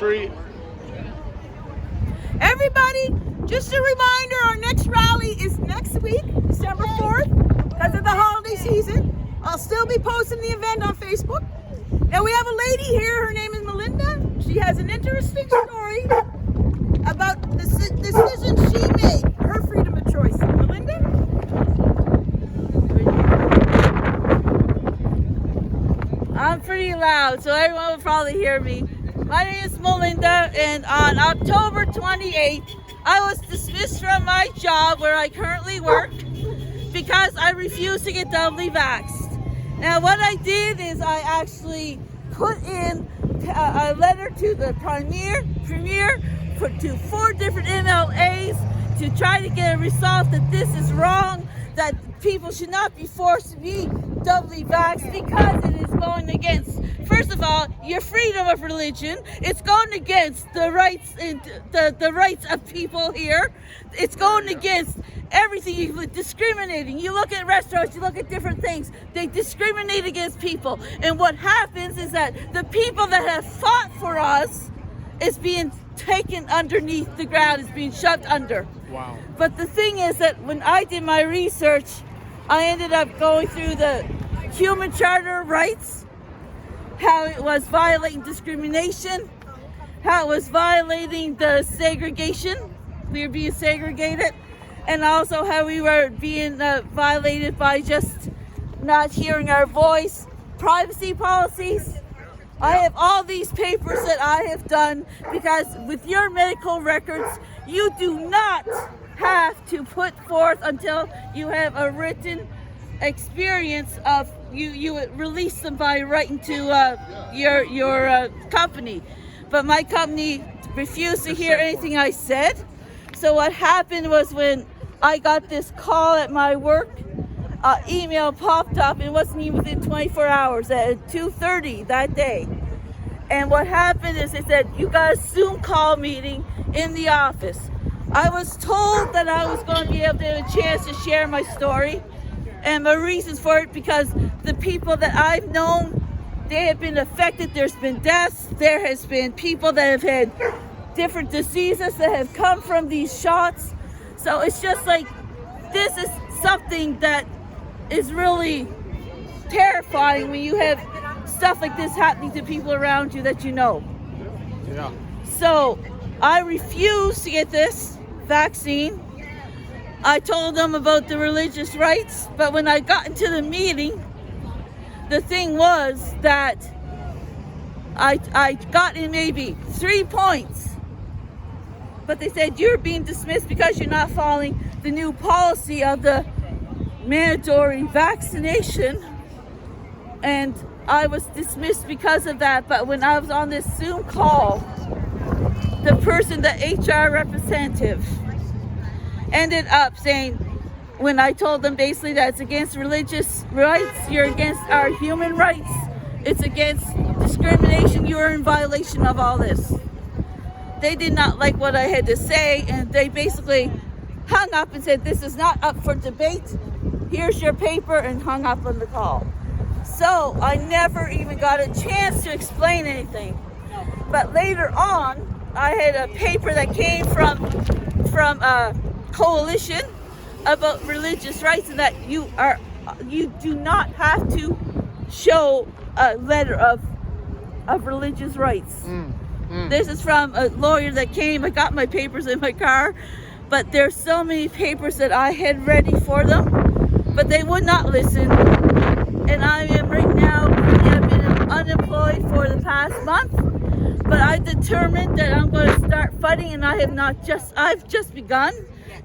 street. Everybody, just a reminder, our next rally is next week, December 4th, because of the holiday season. I'll still be posting the event on Facebook. Now we have a lady here, her name is Melinda. She has an interesting story about the decision she made, her freedom of choice. Melinda? I'm pretty loud, so everyone will probably hear me. My name is Melinda, and on October 28th, I was dismissed from my job where I currently work because I refused to get doubly vaxxed. Now, what I did is I actually put in a letter to the premier to 4 different MLAs to try to get a resolve that this is wrong, that people should not be forced to be doubly vaxxed because it is going against, first of all, your freedom of religion. It's going against the rights and the rights of people here. It's going against everything. You're discriminating. You look at restaurants, you look at different things. They discriminate against people. And what happens is that the people that have fought for us is being taken underneath the ground, is being shoved under. Wow. But the thing is that when I did my research, I ended up going through the Human Charter of Rights, how it was violating discrimination, how it was violating the segregation. We were being segregated, and also how we were being violated by just not hearing our voice, privacy policies. I have all these papers that I have done because with your medical records, you do not have to put forth until you have a written experience of you release them by writing to your company. But my company refused to hear anything I said. So what happened was when I got this call at my work, email popped up. It wasn't even within 24 hours at 2:30 that day. And what happened is they said, you got a Zoom call meeting in the office. I was told that I was going to be able to have a chance to share my story and my reasons for it, because the people that I've known, they have been affected. There's been deaths. There has been people that have had different diseases that have come from these shots. So it's just like, this is something that is really terrifying when you have stuff like this happening to people around you that you know. Yeah. So I refused to get this vaccine. I told them about the religious rights, but when I got into the meeting, the thing was that I got in maybe 3 points, but they said you're being dismissed because you're not following the new policy of the mandatory vaccination, and I was dismissed because of that. But when I was on this Zoom call, the person, the HR representative, ended up saying, when I told them basically that it's against religious rights, you're against our human rights, it's against discrimination, you're in violation of all this. They did not like what I had to say, and they basically hung up and said, this is not up for debate, here's your paper, and hung up on the call. So I never even got a chance to explain anything. But later on, I had a paper that came from a coalition about religious rights, and that you do not have to show a letter of religious rights. This is from a lawyer that came. I got my papers in my car, but there's so many papers that I had ready for them, but they would not listen. And I am right now, I've been unemployed for the past month, but I determined that I'm going to start fighting, and I've just begun,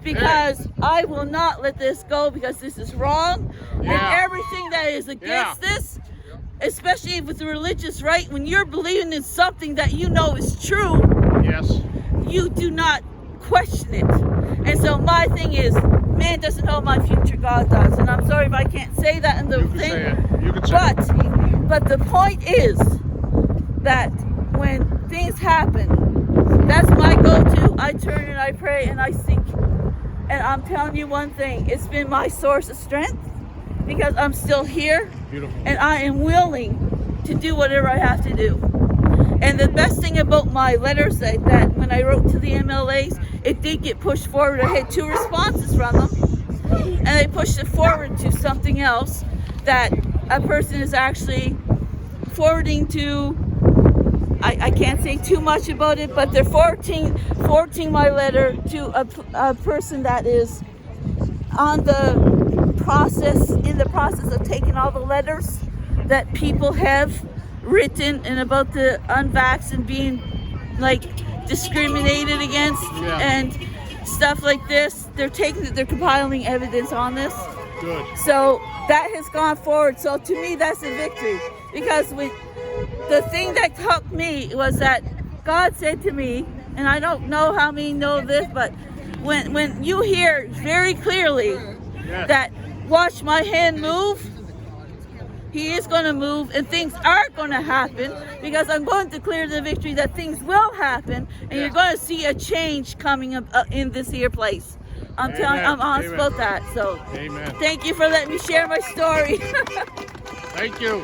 because I will not let this go, because this is wrong. And everything that is against this, especially with the religious right, when you're believing in something that you know is true, you do not question it. And so my thing is, man doesn't know my future, God does. And I'm sorry if I can't say that in the thing. But the point is that when things happen, that's my go-to. I turn and I pray and I seek. And I'm telling you one thing, it's been my source of strength, because I'm still here. Beautiful. And I am willing to do whatever I have to do. And the best thing about my letters that when I wrote to the MLAs, it did get pushed forward. I had 2 responses from them, and they pushed it forward to something else that a person is actually forwarding to. I can't say too much about it, but they're forwarding my letter to a person that is in the process of taking all the letters that people have written and about the unvaxxed and being like discriminated against and stuff like this. They're compiling evidence on this. Good. So that has gone forward. So to me, that's a victory, because the thing that helped me was that God said to me, and I don't know how many know this, but when you hear very clearly that watch my hand move, He is going to move, and things are going to happen, because I'm going to declare the victory that things will happen, and you're going to see a change coming up in this here place. I'm telling, I'm honest about that. So, Amen. Thank you for letting me share my story. Thank you.